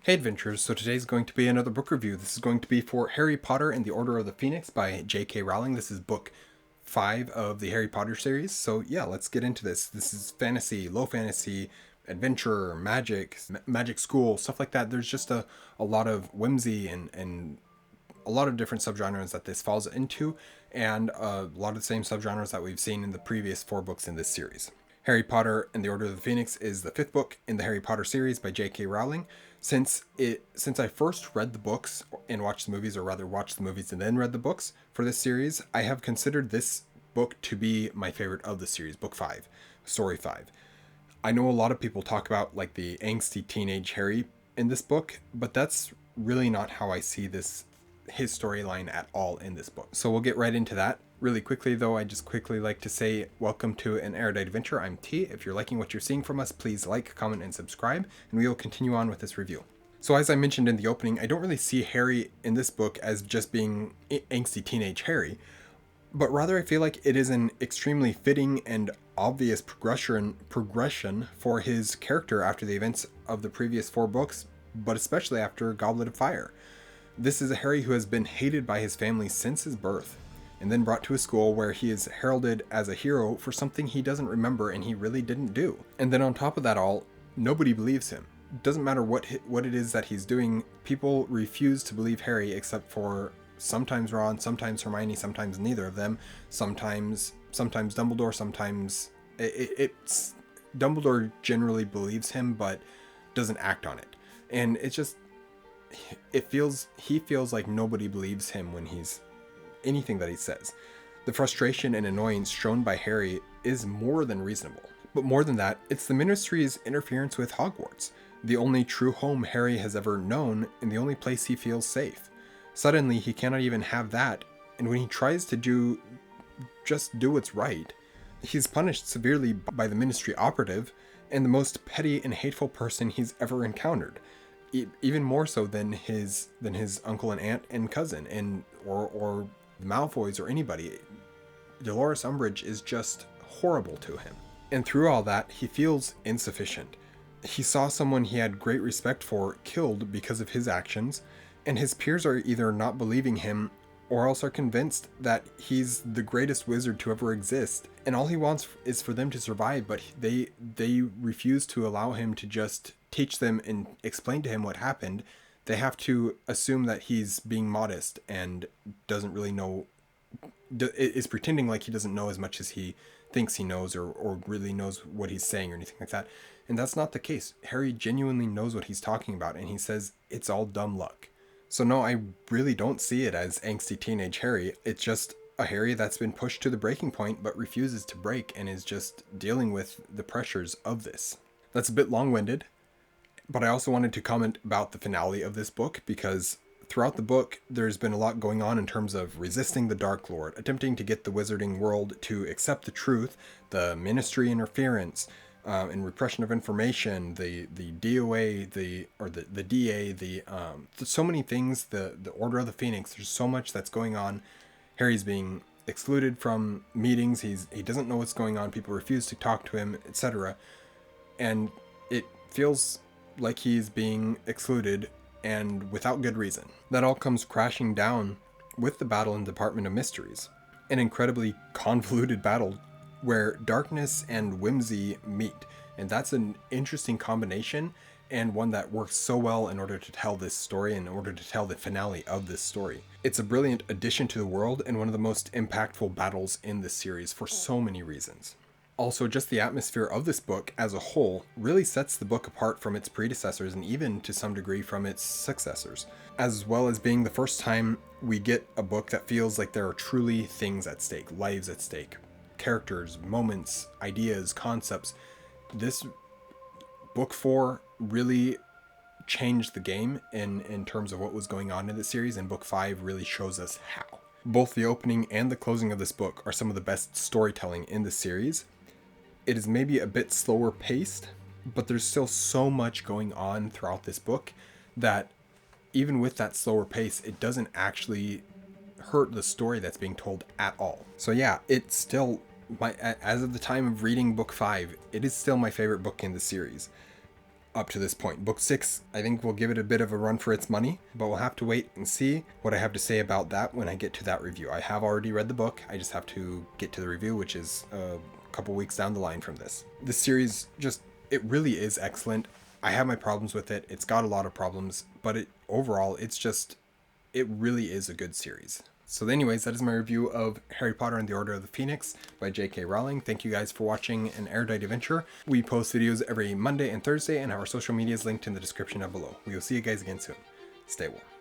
Hey adventurers, so today's going to be another book review. This is going to be for Harry Potter and the Order of the Phoenix by J.K. Rowling. This is book 5 of the Harry Potter series. So yeah, let's get into this. This is fantasy, low fantasy, adventure, magic school, stuff like that. There's just a lot of whimsy and a lot of different subgenres that this falls into, and a lot of the same subgenres that we've seen in the previous 4 books in this series. Harry Potter and the Order of the Phoenix is the 5th book in the Harry Potter series by J.K. Rowling. Since I first read the books and watched the movies, or rather watched the movies and then read the books for this series, I have considered this book to be my favorite of the series, book 5, story 5. I know a lot of people talk about like the angsty teenage Harry in this book, but that's really not how I see his storyline at all in this book. So we'll get right into that. Really quickly though, I just quickly like to say welcome to an Erudite Adventure. I'm T. If you're liking what you're seeing from us, please like, comment, and subscribe, and we will continue on with this review. So as I mentioned in the opening, I don't really see Harry in this book as just being angsty teenage Harry, but rather I feel like it is an extremely fitting and obvious progression for his character after the events of the previous 4 books, but especially after Goblet of Fire. This is a Harry who has been hated by his family since his birth, and then brought to a school where he is heralded as a hero for something he doesn't remember and he really didn't do. And then on top of that all, nobody believes him. Doesn't matter what it is that he's doing, people refuse to believe Harry except for sometimes Ron, sometimes Hermione, sometimes neither of them, sometimes Dumbledore, sometimes it's Dumbledore generally believes him but doesn't act on it. And it's just he feels like nobody believes him when he's anything that he says. The frustration and annoyance shown by Harry is more than reasonable. But more than that, it's the Ministry's interference with Hogwarts, the only true home Harry has ever known and the only place he feels safe. Suddenly, he cannot even have that, and when he tries to just do what's right, he's punished severely by the Ministry operative and the most petty and hateful person he's ever encountered. Even more so than his uncle and aunt and cousin or the Malfoys or anybody. Dolores Umbridge is just horrible to him. And through all that, he feels insufficient. He saw someone he had great respect for killed because of his actions, and his peers are either not believing him or else are convinced that he's the greatest wizard to ever exist, and all he wants is for them to survive, but they refuse to allow him to just teach them and explain to him what happened. They have to assume that he's being modest and doesn't really know, is pretending like he doesn't know as much as he thinks he knows, or really knows what he's saying or anything like that. And that's not the case. Harry genuinely knows what he's talking about, and he says it's all dumb luck. So no, I really don't see it as angsty teenage Harry. It's just a Harry that's been pushed to the breaking point but refuses to break and is just dealing with the pressures of this. That's a bit long-winded, but I also wanted to comment about the finale of this book, because throughout the book there's been a lot going on in terms of resisting the Dark Lord, attempting to get the wizarding world to accept the truth, the Ministry interference, and repression of information, the DOA, the DA, so many things, the Order of the Phoenix. There's so much that's going on. Harry's being excluded from meetings. He doesn't know what's going on. People refuse to talk to him, etc. And it feels like he's being excluded, and without good reason. That all comes crashing down with the battle in the Department of Mysteries, an incredibly convoluted battle where darkness and whimsy meet, and that's an interesting combination, and one that works so well in order to tell this story, in order to tell the finale of this story. It's a brilliant addition to the world and one of the most impactful battles in this series for so many reasons. Also, just the atmosphere of this book as a whole really sets the book apart from its predecessors, and even to some degree from its successors, as well as being the first time we get a book that feels like there are truly things at stake, lives at stake, characters, moments, ideas, concepts. This book 4 really changed the game in terms of what was going on in the series, and book 5 really shows us how. Both the opening and the closing of this book are some of the best storytelling in the series. It is maybe a bit slower paced, but there's still so much going on throughout this book that even with that slower pace, it doesn't actually hurt the story that's being told at all. So yeah, it's still as of the time of reading book 5, it is still my favorite book in the series. up to this point. Book 6, I think we'll give it a bit of a run for its money, but we'll have to wait and see what I have to say about that when I get to that review. I have already read the book, I just have to get to the review, which is a couple weeks down the line from this. This series just, it really is excellent. I have my problems with it. It's got a lot of problems, but overall, it really is a good series. So anyways, that is my review of Harry Potter and the Order of the Phoenix by J.K. Rowling. Thank you guys for watching an Erudite adventure. We post videos every Monday and Thursday, and our social media is linked in the description down below. We will see you guys again soon. Stay warm.